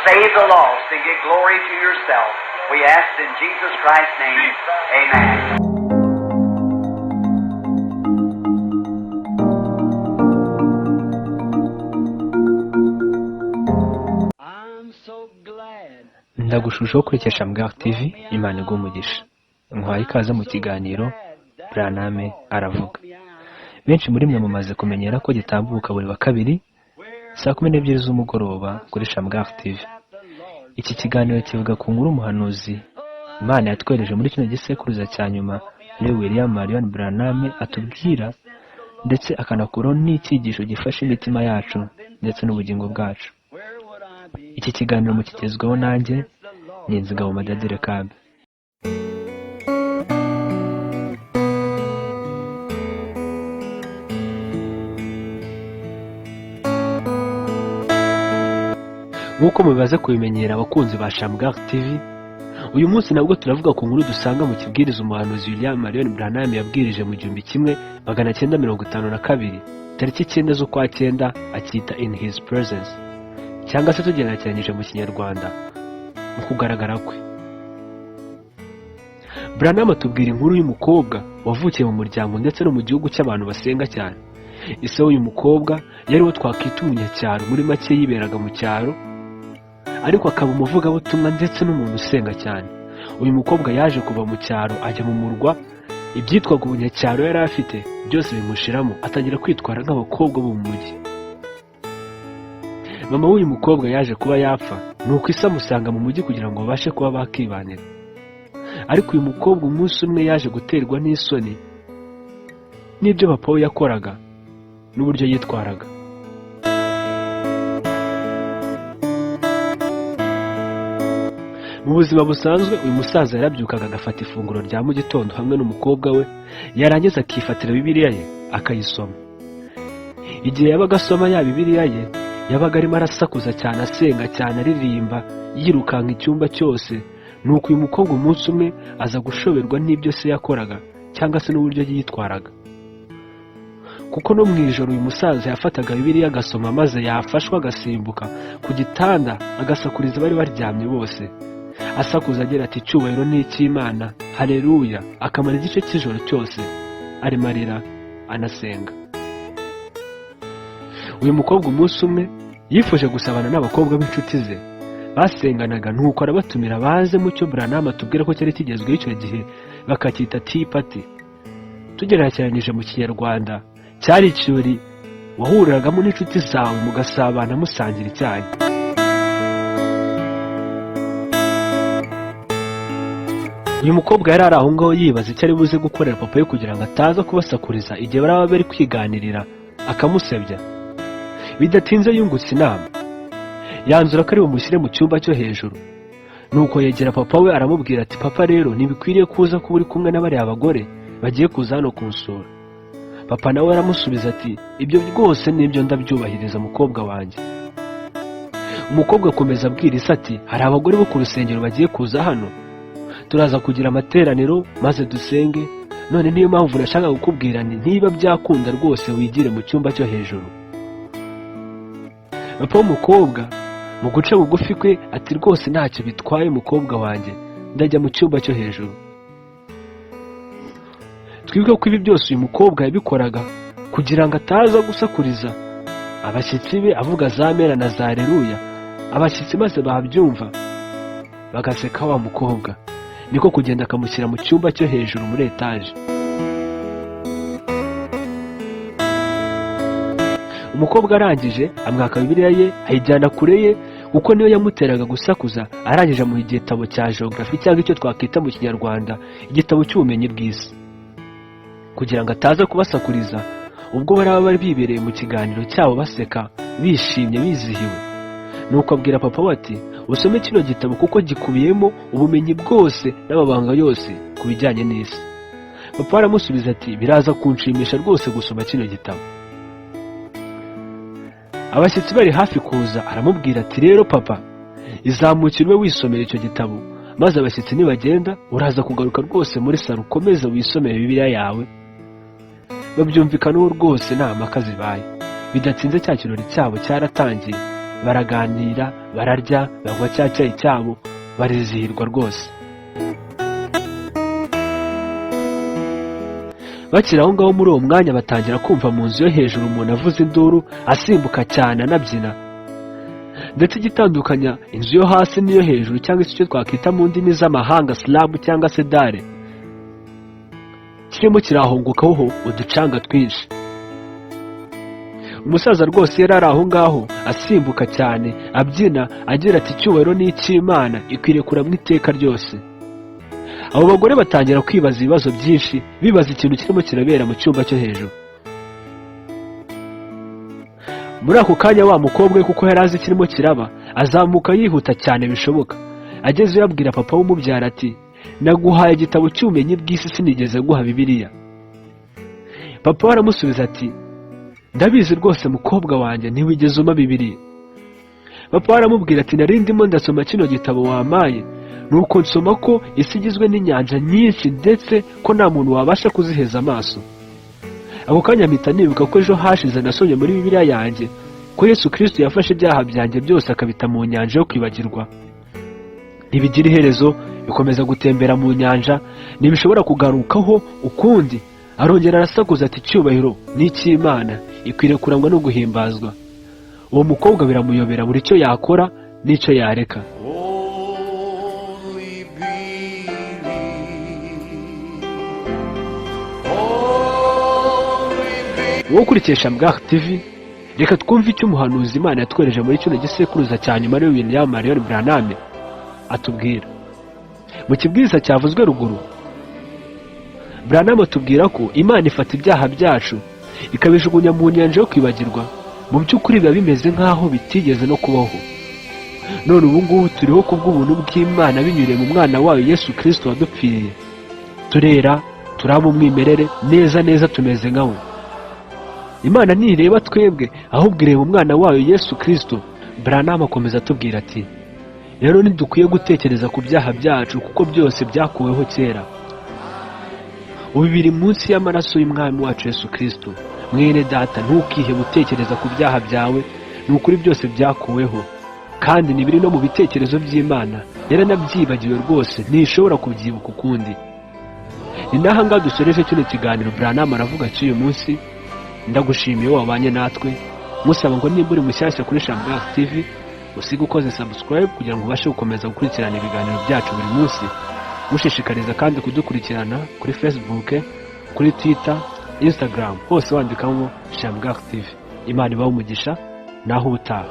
save the lost and get glory to yourself. We ask in Jesus Christ's name. Amen. ndagushushaho kurikesha mbwa TV Imana igumugisha. Nkwaye ikaze mu kiganiro Branham aravuga. Benshi muri mwe mumaze kumenyera ko gitambuka buri wa kabiri saa 12 z'umugoroba kuri Mbwa TV. Iki kiganiro kivuga ku nkuru umuhanuzi Imana yatwereje muri kino gisekuruza cya nyuma muri William Marion Branham atubwira, ndetse akanakuraho n'icyigisho gifasha imitima yacu ndetse n'ubugingo bwacu. Iki kiganiro mukigezweho nanjye ni Nzigabo Madadire Kabe. Nk'uko mubibaze kubimenyera abakunzi ba Mbwa TV, uyu munsi nabwo turavuga ku nkuru dusanga mu kibwiriza umuhanuzi William Marion Branham yabwirije mu 1952 tariki 9 z'ukwa 9 akita in his presence, cyangwa se tugerekeranyije mu kinyarwanda mu kugaragara kwe. Branham atubwira inkuru y'umukobwa wavukiye mu muryango ndetse no mu gihugu cy'abantu basenga cyane. Ise w'uyu mukobwa yari wo twakwita umunyacyaro, muri make yiberaga mu cyaro ariko akaba umuvugabutumwa ndetse n'umuntu usenga cyane. Uyu mukobwa yaje kuva mu cyaro ajya mu murwa, ibyitwaga umunyacyaro yari afite byose bimushiramo, atangira kwitwara nk'abakobwa bo mu mugi. Mama w'uyu mukobwa yaje kuba yapfa, nuko Isa amusanga mu mugi kugira ngo babashe kuba bakibanira. Ariko uyu mukobwa umunsi umwe yaje guterwa n'isoni n'ibyo papa we yakoraga n'uburyo yitwaraga. Mu buzima busanzwe uyu musaza yarabyukaga agafata ifunguro rya mu gitondo hamwe n'umukobwa we, yarangiza akifatira Bibiliya ye akayisoma. Igihe yabaga asoma ya Bibiliya ye, yabaga arimo arasakuza cyane, asenga cyane, aririmba, yirukanka icyumba cyose. Nuko uyu mukobwa umunsi umwe aza gushoberwa n'ibyo se yakoraga cyangwa se n'uburyo yitwaraga. Kuko no mu ijoro uyu musaza yafataga Bibiliya agasoma, maze yafashwa agasimbuka ku gitanda agasakuriza bari baryamye bose, asakuza agira ati cyubahiro ni icy'Imana, haleluya. Akamara igice cy'ijoro cyose arimo arira anasenga. Uyu mukobwa umunsi umwe yifuje gusabana n'abakobwa b'inshuti ze basenganaga, nuko arabatumira baze mu cyo Branham atubwira ko cyari kigezweho icyo gihe, bakacyita tea party. Tugerekeranyije mu kinyarwanda cyari ikirori wahuriragamo n'inshuti zawe mugasabana musangira icyayi. Uyu mukobwa yari ari aho ngaho yibaza icyo ari buze gukorera papa we kugira ngo ataza kubasakuriza igihe baraba bari kwiganirira akamusebya. Bidatinze yungutse inama, yanzura ko ari bumushyire mu cyumba cyo hejuru. Nuko yegera papa we aramubwira ati, papa rero ntibikwiriye kuza kuba uri kumwe n'abari abagore bagiye kuza hano kunsura. Papa nawe aramusubiza ati, ibyo rwose nibyo ndabyubahiriza mukobwa wanjye. Umukobwa akomeza abwira Isa ati, hari abagore bo ku rusengero bagiye kuza hano, turaza kugira amateraniro maze dusenge. None niyo mpamvu nashaka kukubwira nti niba byakunda rwose wigire mu cyumba cyo hejuru. Papa w'umukobwa mu guca bugufi kwe ati, rwose ntacyo bitwaye mukobwa wanjye, ndajya mu cyumba cyo hejuru. Twibuke ko ibi byose uyu mukobwa yabikoraga kugira ngo ataza gusakuriza abashyitsi be avuga za mera na za haleluya. Abashyitsi maze babyumva bagaseka wa mukobwa, niko kugenda akamushyira mu cyumba cyo hejuru muri etaje. Umukobwa arangije amwaka Bibiliya ye ayijyana kure ye, kuko niyo yamuteraga gusakuza. Arangije mu igitabo cya geography cyangwa icyo twakwita mu kinyarwanda igitabo cy'ubumenyi bw'Isi, kugira ngo ataza kubasakuriza ubwo bari bibereye mu kiganiro cyabo baseka bishimye bizihiwe. Nuko abwira papa we ati, usome kino gitabo kuko gikubiyemo ubumenyi bwose n'amabanga yose ku bijyanye n'isi. Papa aramusubiza ati, biraza kunshimisha rwose gusoma kino gitabo. Abashyitsi bari hafi kuza aramubwira ati, rero papa izamukire ube wisomera icyo gitabo, maze abashyitsi nibagenda uraza kugaruka rwose muri salo ukomeze wisomere Bibiliya yawe. Babyumvikanaho rwose nta mpaka zibaye. Bidatinze cya kirori cyabo cyaratangiye, baraganira, bararya, banywa cya cyayi cyabo, barizihirwa rwose. Bakiri aho ngaho muri uwo mwanya batangira kumva mu nzu yo hejuru umuntu avuza induru, asimbuka cyane anabyina. Ndetse igitandukanya inzu yo hasi n'iyo hejuru, cyangwa se icyo twakwita mu ndimi z'amahanga slabu cyangwa se dare, kirimo kirahungukaho uducanga twinshi. Umusaza rwose yari ari aho ngaho asimbuka cyane abyina agira ati icyubahiro ni icy'Imana, ikwiriye kuramwa iteka ryose. Abo bagore batangira kwibaza ibibazo byinshi, bibaza ikintu kirimo kirabera mu cyumba cyo hejuru. Muri ako kanya wa mukobwa we, kuko yari azi kirimo kiraba, azamuka yihuta cyane bishoboka. Agezeyo abwira papa w'umubyara ati, naguhaye igitabo cy'ubumenyi bw'Isi, sinigeze guha Bibiliya. Papa aramusubiza ati, ndabizi rwose mukobwa wanjye, ntiwigeze umpa Bibiliya. Papa aramubwira ati, nari ndimo ndasoma kino gitabo wampaye, nuko nsoma ko isi igizwe n'inyanja nyinshi, ndetse ko nta muntu wabasha kuziheza amaso. Ako kanya mpita nibuka ko ejo hashize nasomye muri Bibiliya yanjye ko Yesu Kristo yafashe ibyaha byanjye byose akabita mu nyanja yo kwibagirwa. Ntibigira iherezo, bikomeza gutembera mu nyanja, ntibishobora kugarukaho ukundi. Arongera arasakuza ati icyubahiro ni icy'Imana, ikwiriye kurangwa no guhimbazwa. Uwo mukobwa biramuyobera buri cyo yakora n'icyo yareka. Wowe ukurikisha Bw'Isi TV, reka twumve icyo umuhanuzi Imana yatwereje muri kino gisekuruza cya nyuma ariwe Branham atubwira. Mu kibwiriza cyavuzwe ruguru, Branham atubwira ko Imana ifata ibyaha byacu ikabijugunya mu nyanja yo kwibagirwa. Mu by'ukuri biba bimeze nk'aho bitigeze no kubaho. None ubu ngubu turiho kubw'ubuntu bw'Imana binyuriye mu mwana wayo Yesu Kristo wadupfiriye. Turera, turaba umwimerere, neza tumeze nka we. Imana ntireba twebwe, ahubwo ireba umwana wayo Yesu Kristo. Branham akomeza atubwira ati, rero ntidukwiye gutekereza ku byaha byacu, kuko byose byakuweho kera. Ubu biri munsi y'amaraso y'umwami wacu Yesu Kristo. Mwene data, ntukihe gutekereza ku byaha byawe, ni ukuri byose byakuweho, kandi nibiri no mu bitekerezo by'Imana. Yaranabyibagiwe rwose, ntishobora kubyibuka ukundi. Ni naho ngaho dusoreje kino kiganiro Branham aravuga cy'uyu munsi. Ndagushimiye wabanye natwe, musaba ngo nimba uri mushyashya kuri Bw'Isi TV, usige ukoze subscribe kugira ngo ubashe gukomeza gukurikirana ibiganiro byacu buri munsi. Mushishikariza kandi kudukurikirana kuri Facebook, kuri Twitter, Instagram, hose wandikamo Bw'Isi TV. Imana ibahe umugisha, naho ubutaha.